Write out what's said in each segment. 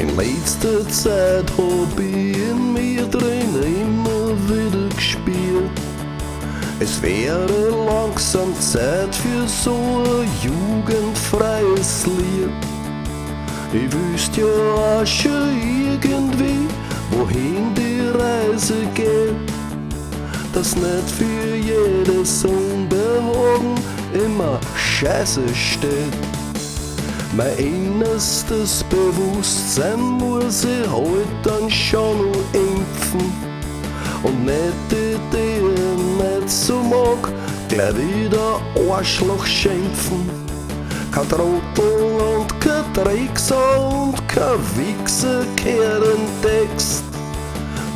In letzter Zeit hab ich in mir drin immer wieder gespielt. Es wäre langsam Zeit für so ein jugendfreies Lied. Ich wüsste ja auch schon irgendwie, wohin die Reise geht. Dass nicht für jedes Unbehagen immer Scheiße steht. Mein innerstes Bewusstsein muss ich halt dann schon noch impfen. Und nicht die Ideen nicht so mag, gleich wieder Arschloch schimpfen. Kein Trottel und kein Trickser und kein Wichser kehrt den Text.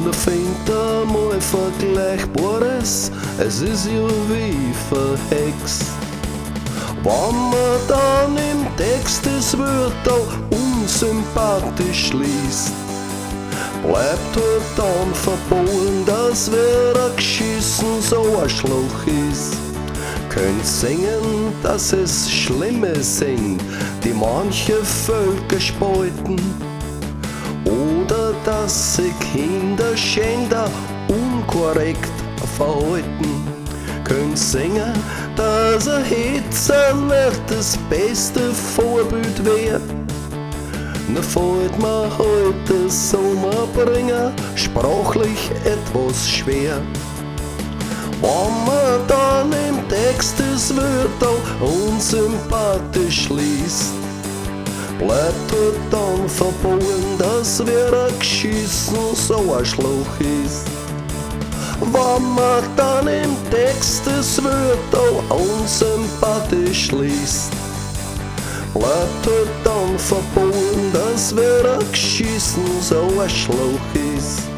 Man findet einmal Vergleichbares, es ist ja wie verhext. Wenn man dann im Text das Wörter unsympathisch liest, bleibt halt dann verboten, dass wer geschissen so ein Schluch ist. Könnt singen, dass es Schlimme sind, die manche Völker spalten. Oder dass sich Kinder schänder unkorrekt verhalten. Könnt singen, dass ein Hitzer nicht das beste Vorbild wär. Ne fällt mir heute Sommerbringer sprachlich etwas schwer. Wenn man dann im Text das Wörter unsympathisch liest, bleibt halt dann verboten, dass wer geschissen so ein Schluch ist. Wenn man dann im Text das Wörter unsympathisch liest, bleibt halt dann verboten, dass wer geschissen so ein Schluch ist.